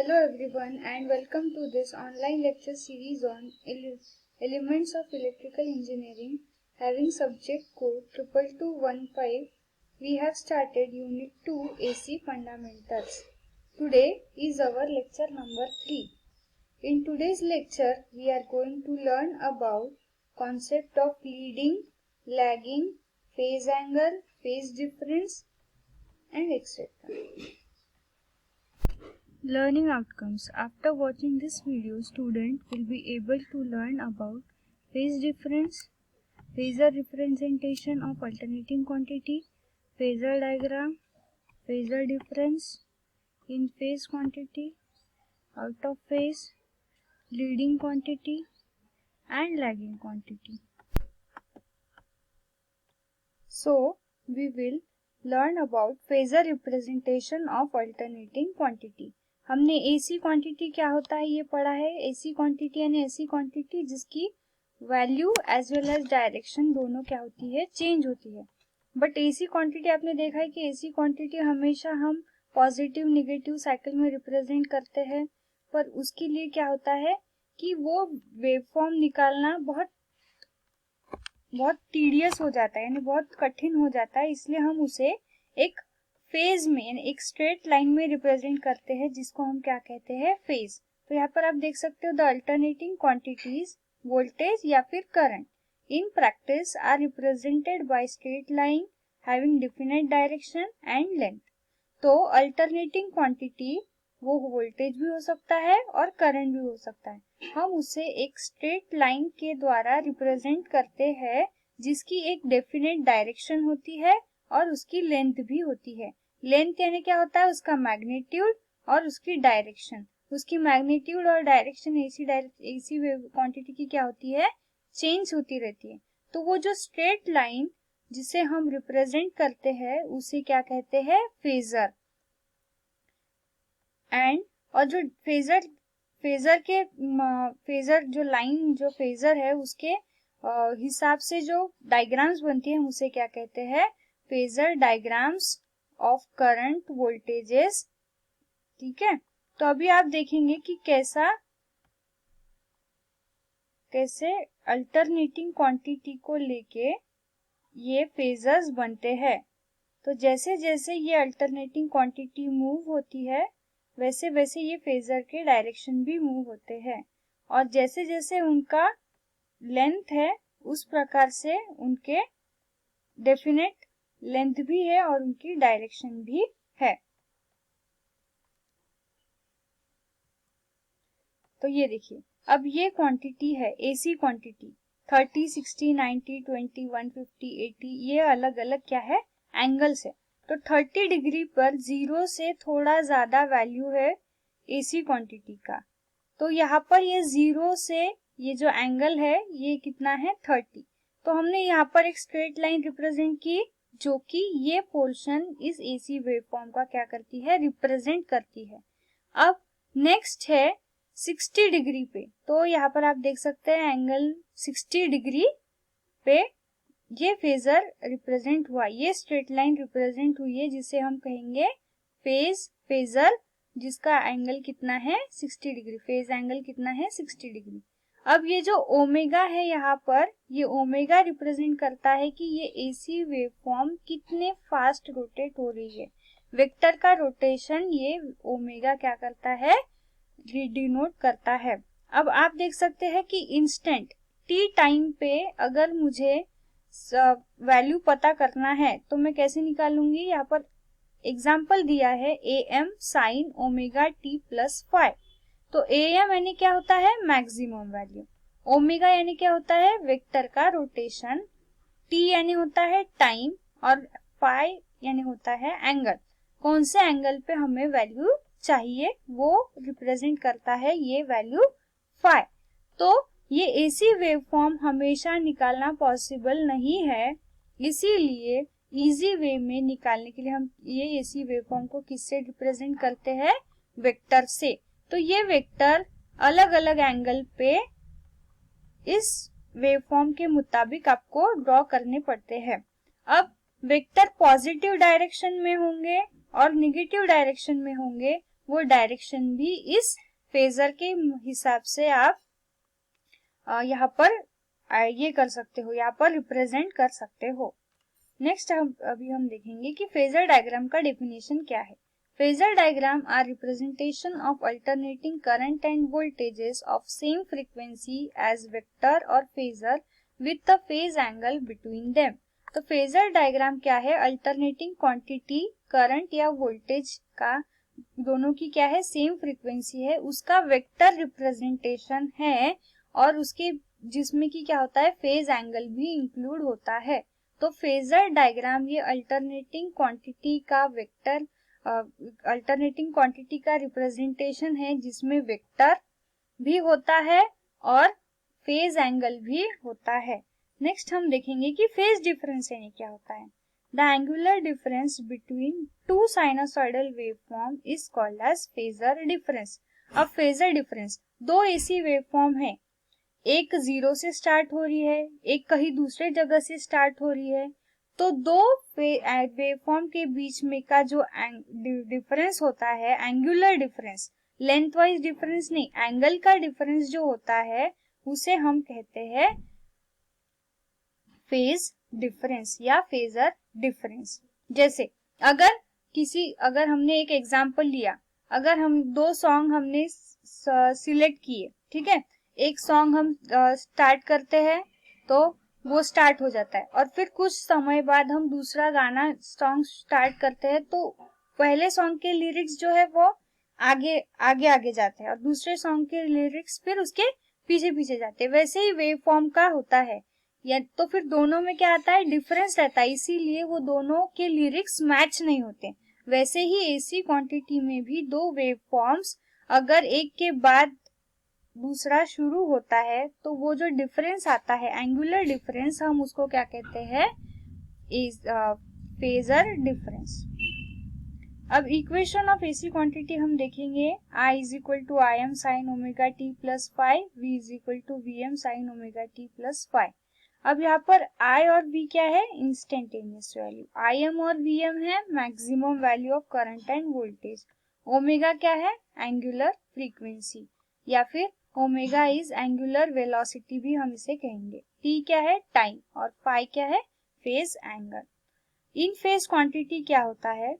Hello everyone and welcome to this online lecture series on Elements of Electrical Engineering having subject code 22215. We have started Unit 2 AC Fundamentals. Today is our lecture number 3. In today's lecture we are going to learn about concept of leading, lagging, phase angle, phase difference and etc. Learning outcomes. After watching this video, student will be able to learn about phase difference, phasor representation of alternating quantity, phasor diagram, phasor difference, in phase quantity, out of phase, leading quantity and lagging quantity. So, we will learn about phasor representation of alternating quantity. हमने AC quantity क्या होता है ये पढ़ा है. AC quantity यानी ऐसी quantity जिसकी value as well as direction दोनों क्या होती है, चेंज होती है. बट AC क्वांटिटी आपने देखा है कि AC क्वांटिटी हमेशा हम पॉजिटिव नेगेटिव साइकिल में रिप्रेजेंट करते हैं, पर उसके लिए क्या होता है कि वो वेवफॉर्म निकालना बहुत टीडियस हो जाता है, यानी बहुत कठिन हो जाता है. इसलिए हम उसे एक फेज में यानी एक स्ट्रेट लाइन में रिप्रेजेंट करते हैं, जिसको हम क्या कहते हैं, फेज. तो यहाँ पर आप देख सकते हो द अल्टरनेटिंग क्वांटिटीज वोल्टेज या फिर current in practice are represented by straight line having definite direction and length. तो अल्टरनेटिंग क्वांटिटी वो वोल्टेज भी हो सकता है और करंट भी हो सकता है. हम उसे एक स्ट्रेट लाइन के द्वारा रिप्रेजेंट करते हैं जिसकी एक डेफिनेट डायरेक्शन होती है और उसकी लेंथ भी होती है. लेंथ यानी क्या होता है, उसका मैग्नीट्यूड और उसकी डायरेक्शन. उसकी मैग्नीट्यूड और डायरेक्शन एसी वेव क्वांटिटी की क्या होती है, चेंज होती रहती है. तो वो जो स्ट्रेट लाइन जिसे हम रिप्रेजेंट करते हैं उसे क्या कहते हैं, फेजर. एंड और जो फेजर जो लाइन जो फेजर है उसके हिसाब से जो डायग्राम्स बनती है उसे क्या कहते हैं, phasor diagrams of current voltages. ठीक है, तो अभी आप देखेंगे कि कैसे अल्टरनेटिंग क्वांटिटी को लेके ये फेजर्स बनते हैं. तो जैसे जैसे ये अल्टरनेटिंग क्वांटिटी मूव होती है वैसे वैसे ये फेजर के डायरेक्शन भी मूव होते हैं, और जैसे जैसे उनका लेंथ है उस प्रकार से उनके डेफिनेट लेंथ भी है और उनकी डायरेक्शन भी है. तो ये देखिए, अब ये क्वांटिटी है एसी क्वांटिटी 30, 60, 90, 20, 150, 80. ये अलग अलग क्या है, एंगल्स है. तो 30 डिग्री पर 0 से थोड़ा ज्यादा वैल्यू है एसी क्वांटिटी का. तो यहाँ पर ये 0 से ये जो एंगल है ये कितना है, 30. तो हमने यहाँ पर एक स्ट्रेट लाइन रिप्रेजेंट की जो कि ये पोर्शन इस एसी वेवफॉर्म का क्या करती है, रिप्रेजेंट करती है. अब नेक्स्ट है 60 डिग्री पे. तो यहाँ पर आप देख सकते हैं एंगल 60 डिग्री पे ये फेजर रिप्रेजेंट हुआ, ये स्ट्रेट लाइन रिप्रेजेंट हुई है जिसे हम कहेंगे फेजर, जिसका एंगल कितना है, 60 डिग्री. फेज एंगल कितना है, 60 डिग्री. अब ये जो ओमेगा है यहाँ पर, ये ओमेगा रिप्रेजेंट करता है कि ये एसी वेवफॉर्म कितने फास्ट रोटेट हो रही है. वेक्टर का रोटेशन ये ओमेगा क्या करता है, डिनोट करता है. अब आप देख सकते हैं कि इंस्टेंट टी टाइम पे अगर मुझे वैल्यू पता करना है तो मैं कैसे निकालूंगी. यहाँ पर एग्जाम्पल दिया है am sin omega t plus 5. तो am यानी क्या होता है, मैक्सिमम वैल्यू. ओमेगा यानी क्या होता है, वेक्टर का रोटेशन. t यानी होता है टाइम और फाई यानी होता है एंगल. कौन से एंगल पे हमें वैल्यू चाहिए वो रिप्रेजेंट करता है ये वैल्यू फाई. तो ये एसी वेवफॉर्म हमेशा निकालना पॉसिबल नहीं है, इसीलिए इजी वे में निकालने के लिए हम ये एसी वेवफॉर्म को किससे रिप्रेजेंट करते हैं, वेक्टर से. तो ये वेक्टर अलग अलग एंगल पे इस वेवफॉर्म के मुताबिक आपको ड्रॉ करने पड़ते हैं. अब वेक्टर पॉजिटिव डायरेक्शन में होंगे और नेगेटिव डायरेक्शन में होंगे वो डायरेक्शन भी इस फेजर के हिसाब से आप यहाँ पर ये कर सकते हो, यहाँ पर रिप्रेजेंट कर सकते हो। नेक्स्ट अभी हम देखेंगे कि फेजर डायग्राम का डेफिनेशन क्या है। Phasor diagram are representation of alternating current and voltages of same frequency as vector और phasor with the phase angle between them. तो फेजर डायग्राम क्या है, अल्टरनेटिंग क्वांटिटी करंट या वोल्टेज का दोनों की क्या है, सेम फ्रीक्वेंसी है, उसका वेक्टर रिप्रेजेंटेशन है और उसके जिसमें की क्या होता है, फेज एंगल भी इंक्लूड होता है। तो फेजर डायग्राम ये अल्टरनेटिंग क्वांटिटी का वेक्टर अल्टरनेटिंग क्वांटिटी का रिप्रेजेंटेशन है जिसमें वेक्टर भी होता है और फेज एंगल भी होता है। नेक्स्ट हम देखेंगे कि फेज डिफरेंस यानी क्या होता है। The angular difference between two sinusoidal waveform is called as phasor difference. अब फेजर डिफरेंस, दो ऐसी वेवफॉर्म है, एक 0 से स्टार्ट हो रही है, एक कहीं दूसरे जगह से स्टार्ट हो रही है, तो दो वेवफॉर्म के बीच में का जो डिफरेंस होता है, angular difference, length wise difference नहीं, एंगल का डिफरेंस जो होता है उसे हम कहते हैं फेज डिफरेंस या फेजर डिफरेंस। जैसे अगर हमने एक एग्जांपल लिया, अगर हम दो सॉन्ग हमने सिलेक्ट किए, ठीक है, एक सॉन्ग हम स्टार्ट करते हैं तो वो स्टार्ट हो जाता है और फिर कुछ समय बाद हम दूसरा गाना सॉन्ग स्टार्ट करते हैं तो पहले सॉन्ग के लिरिक्स जो है वो आगे आगे आगे जाते हैं और दूसरे सॉन्ग के लिरिक्स फिर उसके पीछे पीछे जाते हैं। वैसे ही वेव फॉर्म का होता है, या तो फिर दोनों में क्या आता है, डिफरेंस रहता है, इसीलिए वो दोनों के लिरिक्स मैच नहीं होते। वैसे ही एसी क्वांटिटी में भी दो वेव फॉर्म्स अगर एक के बाद दूसरा शुरू होता है तो वो जो डिफरेंस आता है, एंगुलर डिफरेंस, हम उसको क्या कहते हैं, इज फेजर डिफरेंस। अब इक्वेशन ऑफ एसी क्वांटिटी हम देखेंगे, I is equal to I M sine omega t plus five, V is equal to V M sine omega t plus five. अब यहाँ पर I और V क्या है, instantaneous value, IM और VM है maximum value of current and voltage, omega क्या है, एंगुलर फ्रीक्वेंसी, या फिर ओमेगा इज एंगुलर वेलोसिटी भी हम इसे कहेंगे, T क्या है, टाइम, और फाई क्या है, phase angle. In phase quantity क्या होता है,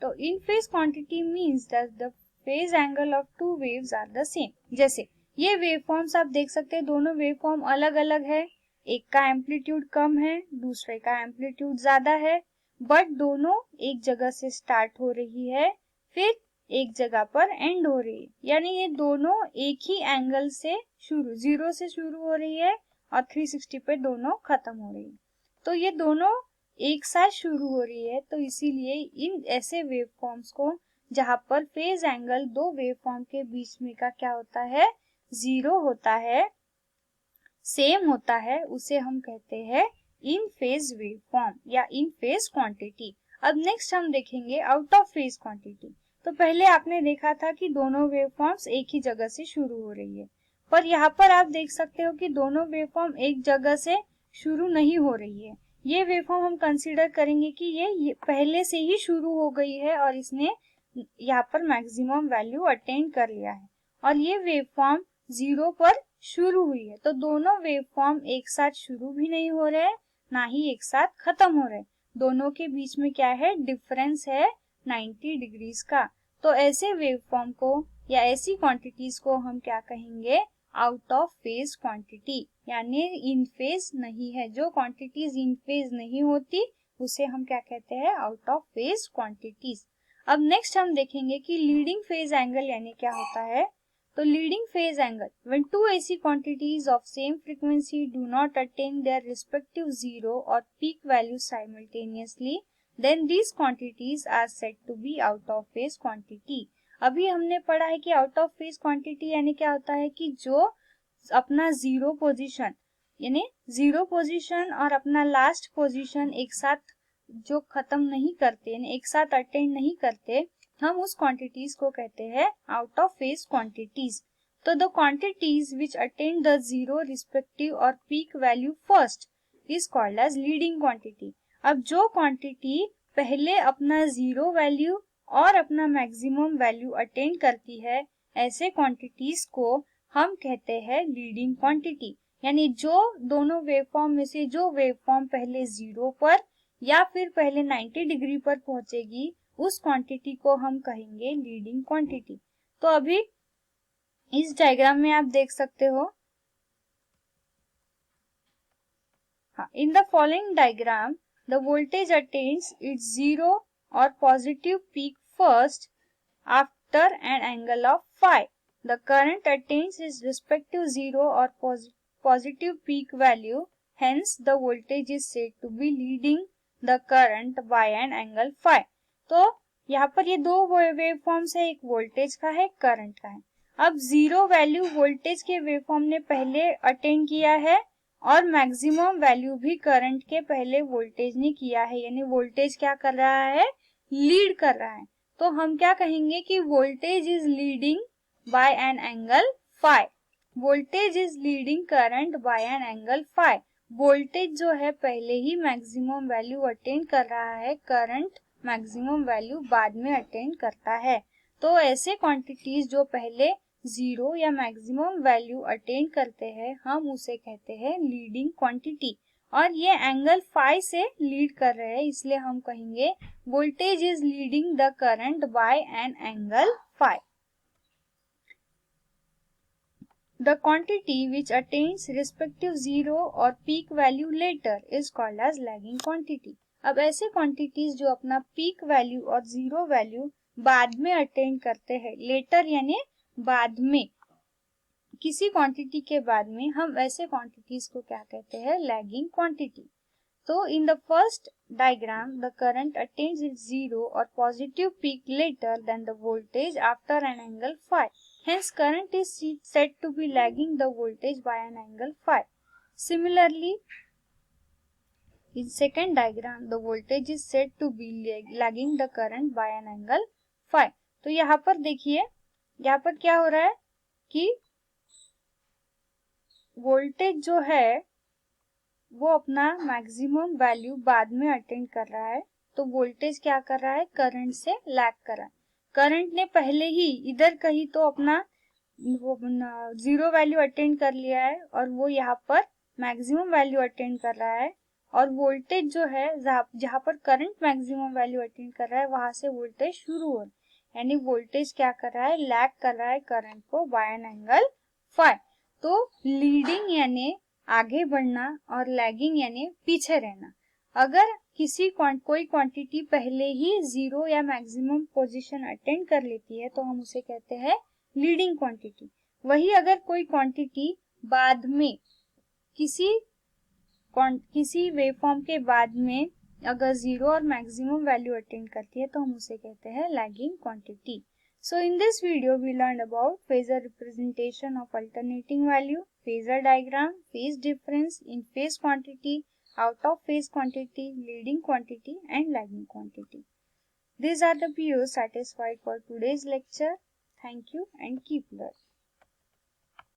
तो in phase quantity means that the phase angle of two waves are the same. जैसे ये वेवफॉर्म्स आप देख सकते हैं, दोनों वेवफॉर्म अलग अलग है, एक का एम्पलीट्यूड कम है, दूसरे का एम्पलीट्यूड ज्यादा है, बट दोनों एक जगह से स्टार्ट हो रही है, फिर एक जगह पर एंड हो रही है, यानी ये दोनों एक ही एंगल से शुरू, 0 से शुरू हो रही है और 360 पे दोनों खत्म हो रही है। तो ये दोनों एक साथ शुरू हो रही है, तो इसीलिए इन ऐसे वेवफॉर्म्स को जहां पर फेज एंगल दो वेवफॉर्म के बीच में का क्या होता है, 0 होता है, सेम होता है, उसे हम कहते हैं इन फेज वेवफॉर्म या इन फेज क्वांटिटी। अब नेक्स्ट हम देखेंगे आउट ऑफ फेज क्वांटिटी। तो पहले आपने देखा था कि दोनों वेवफॉर्म्स एक ही जगह से शुरू हो रही है, पर यहाँ पर आप देख सकते हो कि दोनों वेवफॉर्म एक जगह से शुरू नहीं हो रही है। ये वेवफॉर्म हम कंसीडर करेंगे कि ये पहले से ही शुरू हो गई है और इसने यहाँ पर मैक्सिमम वैल्यू अटेन कर लिया है, और ये वेवफॉर्म 0 पर शुरू हुई है। तो दोनों वेवफॉर्म एक साथ शुरू भी नहीं हो रहे, ना ही एक साथ खत्म हो रहे, दोनों के बीच में क्या है, डिफरेंस है 90 डिग्रीज का। तो ऐसे वेवफॉर्म को या ऐसी क्वांटिटीज को हम क्या कहेंगे, आउट ऑफ फेज क्वांटिटी, यानी इन फेज नहीं है। जो क्वांटिटीज इन फेज नहीं होती उसे हम क्या कहते हैं, आउट ऑफ फेज क्वांटिटीज। अब नेक्स्ट हम देखेंगे कि लीडिंग फेज एंगल यानी क्या होता है। तो leading phase angle, when two AC quantities of same frequency do not attain their respective zero or peak values simultaneously, then these quantities are said to be out of phase quantity। अभी हमने पढ़ा है कि out of phase quantity यानी क्या होता है कि जो अपना जीरो पोजीशन यानी जीरो पोजीशन और अपना लास्ट पोजीशन एक साथ जो खत्म नहीं करते, यानी एक साथ अटेंड नहीं करते, हम उस क्वांटिटीज को कहते हैं आउट ऑफ फेज क्वांटिटीज। तो the quantities which attain the zero respective और peak value first is called as leading quantity. अब जो क्वांटिटी पहले अपना जीरो वैल्यू और अपना मैक्सिमम वैल्यू अटेन करती है, ऐसे क्वांटिटीज को हम कहते हैं लीडिंग क्वांटिटी। यानी जो दोनों वेवफॉर्म में से जो वेवफॉर्म पहले 0 पर या फिर पहले 90 डिग्री पर पहुंचेगी, उस क्वांटिटी को हम कहेंगे लीडिंग क्वांटिटी। तो अभी इस डायग्राम में आप देख सकते हो, in the following diagram the voltage attains its zero or positive peak first after an angle of phi. The current attains its respective zero or positive peak value, hence the voltage is said to be leading the current by an angle phi. तो यहाँ पर ये दो waveforms है, एक voltage का है एक करंट का है। अब जीरो वैल्यू वोल्टेज के वेवफॉर्म ने पहले अटेन किया है और मैक्सिमम वैल्यू भी करंट के पहले वोल्टेज ने किया है, यानी वोल्टेज क्या कर रहा है, लीड कर रहा है। तो हम क्या कहेंगे कि voltage is leading by an angle phi. Voltage is leading current by an angle phi. Voltage जो है पहले ही मैक्सिमम वैल्यू अटेन कर रहा है, करंट मैक्सिमम वैल्यू बाद में अटेन करता है। तो ऐसे क्वांटिटीज जो पहले जीरो या मैक्सिमम वैल्यू अटेन करते हैं, हम उसे कहते हैं लीडिंग क्वांटिटी। और ये एंगल फाई से लीड कर रहे हैं, इसलिए हम कहेंगे voltage is leading the current by an angle phi. The quantity which attains respective zero or peak value later is called as lagging quantity. अब ऐसे क्वांटिटीज जो अपना पीक वैल्यू और जीरो वैल्यू बाद में अटेन करते हैं, लेटर यानी बाद में, किसी क्वांटिटी के बाद में, हम ऐसे क्वांटिटीज को क्या कहते हैं, लैगिंग क्वांटिटी। तो in the first diagram the current attains its zero और positive peak later than the voltage after an angle phi, hence current is said to be lagging the voltage by an angle phi. Similarly, in second diagram the voltage is said to be lagging the current by an angle phi. तो यहाँ पर देखिए, यहाँ पर क्या हो रहा है कि वोल्टेज जो है वो अपना मैक्सिमम वैल्यू बाद में अटेन कर रहा है, तो वोल्टेज क्या कर रहा है, करंट से लैग कर रहा है। करंट ने पहले ही इधर कहीं तो अपना वो जीरो वैल्यू अटेन कर लिया है और वो यहाँ पर मैक्सिमम वैल्यू अटेन कर रहा है, और वोल्टेज जो है जहाँ पर करंट मैक्सिमम वैल्यू अटेन कर रहा है वहां से वोल्टेज शुरू हो, यानी वोल्टेज क्या कर रहा है, लैग कर रहा है करंट को बाय एन एंगल फाई। तो लीडिंग यानी आगे बढ़ना और लैगिंग यानी पीछे रहना। अगर कोई क्वांटिटी पहले ही जीरो या मैक्सिमम पोजीशन अटेन कर लेती है तो हम उसे कहते हैं लीडिंग क्वांटिटी। वही अगर कोई क्वांटिटी बाद में किसी वेवफॉर्म के बाद में अगर जीरो और मैक्सिमम वैल्यू अटेन करती है तो हम उसे कहते हैं lagging quantity. So in this video we learned about phasor representation of alternating value, phasor diagram, phase difference in phase quantity, out of phase quantity, leading quantity and lagging quantity. These are the POs satisfied for today's lecture. Thank you and keep learning.